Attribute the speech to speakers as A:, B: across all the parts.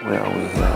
A: Where are we here?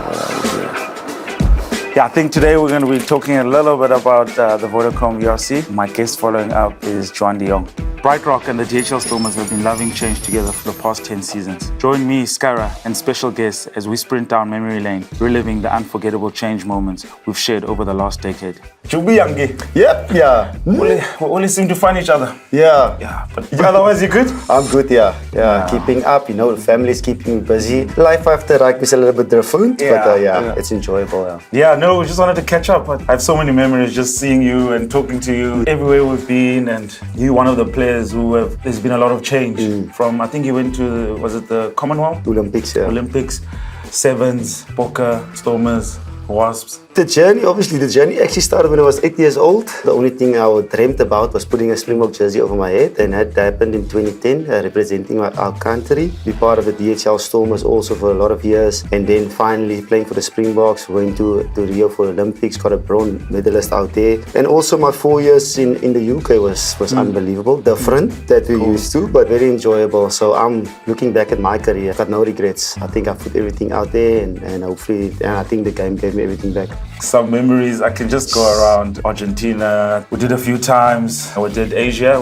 A: Yeah, I think today we're going to be talking a little bit about the Vodacom URC. My guest following up is Jongh. BrightRock and the DHL Stormers have been loving change together for the past 10 seasons. Join me, Scarra, and special guests as we sprint down memory lane, reliving the unforgettable change moments we've shared over the last decade.
B: Jubi Yangi.
C: Yep, yeah.
B: We only seem to find each other.
C: Yeah.
B: But otherwise, you good?
C: I'm good, yeah. Keeping up, the family's keeping me busy. Life after rugby is a little bit different, but it's enjoyable.
B: Yeah, no, we just wanted to catch up. I have so many memories just seeing you and talking to you everywhere we've been, and you one of the players there's been a lot of change from, I think you went to, was it the Commonwealth? Olympics, Sevens, Boca, Stormers, Wasps.
C: The journey actually started when I was 8 years old. The only thing I dreamt about was putting a Springbok jersey over my head, and that happened in 2010, representing our country. Be part of the DHL Stormers also for a lot of years, and then finally playing for the Springboks, went to Rio for Olympics, got a bronze medalist out there. And also my 4 years in the UK was unbelievable, different that we used to, but very enjoyable. So I'm looking back at my career, got no regrets. I think I put everything out there, and hopefully, I think the game gave me everything back.
B: Some memories, I can just go around Argentina. We did a few times. We did Asia.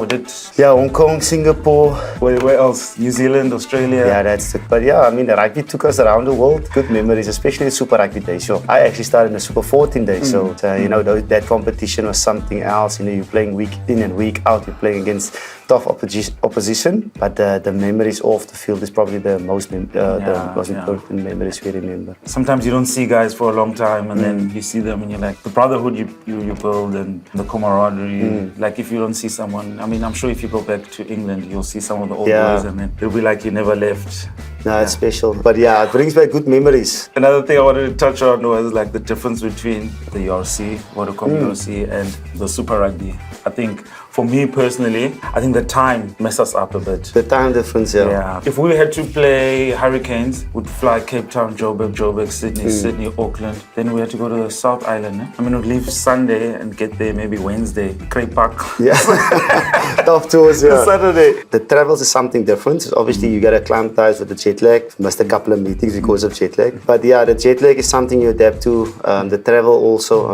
C: Hong Kong, Singapore.
B: Where else? New Zealand, Australia.
C: Yeah, that's it. But the rugby took us around the world. Good memories, especially the Super Rugby days. So I actually started in the Super 14 days. So that competition was something else. You're playing week in and week out. You're playing against tough opposition. But the memories off the field is probably the most important memories we remember.
B: Sometimes you don't see guys for a long time, and then you see them and you're like, the brotherhood you build and the camaraderie. Like if you don't see someone, I'm sure if you go back to England, you'll see some of the old boys, and then it'll be like you never left.
C: No, it's special. But it brings back good memories.
B: Another thing I wanted to touch on was like the difference between the URC, Vodacom URC, and the Super Rugby. I think for me personally, I think the time messed us up a bit.
C: The time difference,
B: yeah. If we had to play Hurricanes, we'd fly Cape Town, Joburg, Sydney, Auckland. Then we had to go to the South Island. We'd leave Sunday and get there maybe Wednesday, Cray Park.
C: Yeah, tough tours,
B: Saturday.
C: The travels is something different. Obviously, you got to acclimatize with the jet lag. Missed a couple of meetings because of jet lag. But the jet lag is something you adapt to. The travel also,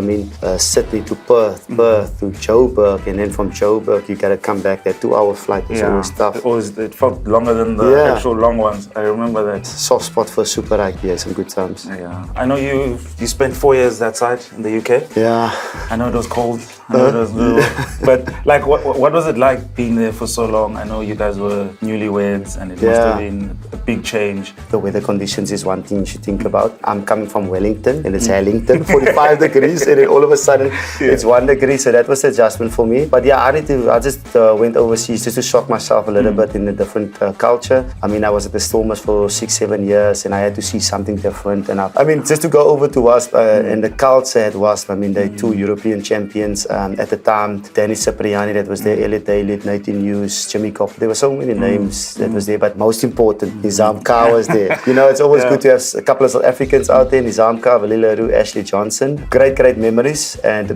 C: Sydney to Perth to Joburg, and then from Joburg, you got to come back. That 2-hour flight was always tough.
B: It felt longer than the actual long ones. I remember that.
C: Soft spot for Super Rugby, some good times.
B: Yeah. I know you spent 4 years that side in the UK.
C: Yeah.
B: I know it was cold. I know it was brutal. But like, what was it like being there for so long? I know you guys were newlyweds, and it must have been a big change.
C: The weather conditions is one thing you should think about. I'm coming from Wellington, and it's Hellington, 45 degrees, and then all of a sudden it's 1 degree. So that was an adjustment for me. But I just went overseas just to shock myself a little bit in a different culture. I was at the Stormers for 6-7 years, and I had to see something different. And just to go over to Wasp and the culture at Wasp. They're 2 European champions at the time. Danny Cipriani, that was there, Elliot Daly, Nathan Hughes, Jimmy Cobb. There were so many names that was there, but most important, Nizam Khan was there. It's always good to have a couple of South Africans out there. Nizam Khan, Valila Roo, Ashley Johnson. Great memories. And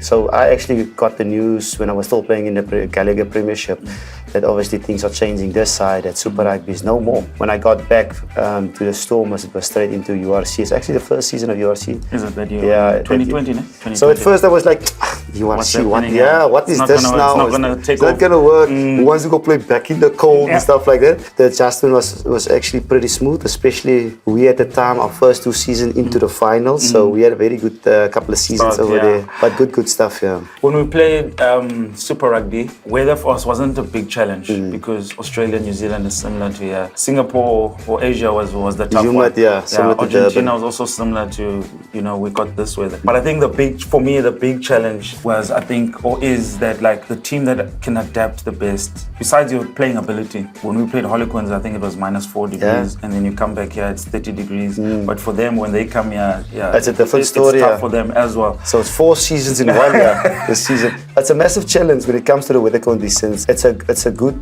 C: so I actually got the news when I was still playing in the Gallagher Premiership that obviously things are changing this side, that Super Rugby is no more. When I got back to the Stormers, it was straight into URC. It's actually the first season of URC.
B: Is it that year?
C: Yeah.
B: 2020, no? 2020.
C: So at first I was like, URC, what is this now?
B: It's
C: not going to work. Who wants to go play back in the cold and stuff like that? The adjustment was actually pretty smooth, especially we at the time, our first 2 seasons into the finals. So we had a very good couple of seasons over there. But good stuff, yeah.
B: When we played Super Rugby, weather for us wasn't a big challenge because Australia, New Zealand is similar to Singapore or Asia was the tough one. Argentina was also similar to, we got this weather. But I think the big challenge was, is that like the team that can adapt the best, besides your playing ability. When we played Harlequins, I think it was -4 degrees, and then you come back here, it's 30 degrees. But for them, when they come here,
C: it's a different story.
B: It's tough for them as well.
C: So it's 4 seasons in 1 year this season. It's a massive challenge when it comes to the weather conditions. It's a good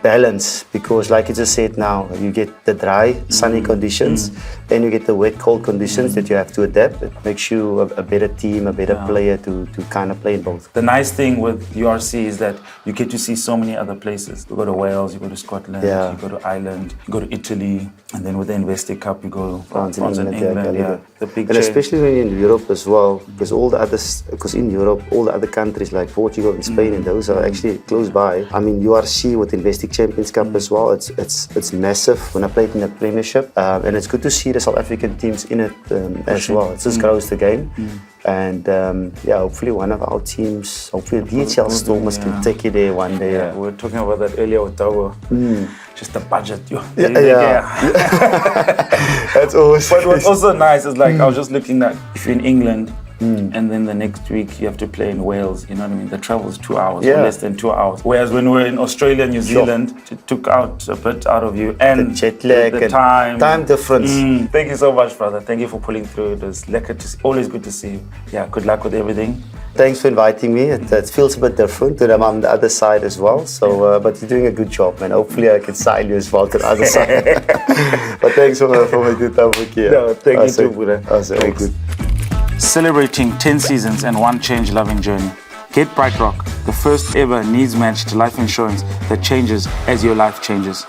C: balance because, like you just said now, you get the dry, sunny conditions, then you get the wet, cold conditions that you have to adapt. It makes you a better team, a better player to kind of play in both.
B: The nice thing with URC is that you get to see so many other places. You go to Wales, you go to Scotland, you go to Ireland, you go to Italy, and then with the Investi Cup, you go France and England. The big
C: and especially when you're in Europe as well, because in Europe, all the other countries like Portugal and Spain and those are actually close by. I mean, URC with Investi Champions Cup as well, it's massive. When I played in the Premiership, and it's good to see the South African teams in it as well. It just grows the game. And hopefully one of our teams, hopefully DHL Stormers can take it there one day.
B: We were talking about that earlier with Togo. Just the budget.
C: That's always.
B: But what's also nice is like I was just looking at if you're in England and then the next week you have to play in Wales, you know what I mean? The travel is 2 hours or less than 2 hours. Whereas when we were in Australia, New Zealand, it took out a bit out of you. And
C: the jet lag,
B: the time
C: difference.
B: Thank you so much, brother. Thank you for pulling through. It was always good to see you. Yeah, good luck with everything.
C: Thanks for inviting me. It feels a bit different, and I'm on the other side as well. So, but you're doing a good job, man. Hopefully, I can sign you as well to the other side. But thanks for making time for here.
B: No, thank you too, Buddha.
C: Very good.
A: Celebrating 10 seasons and one change-loving journey. Get BrightRock, the first ever needs-matched life insurance that changes as your life changes.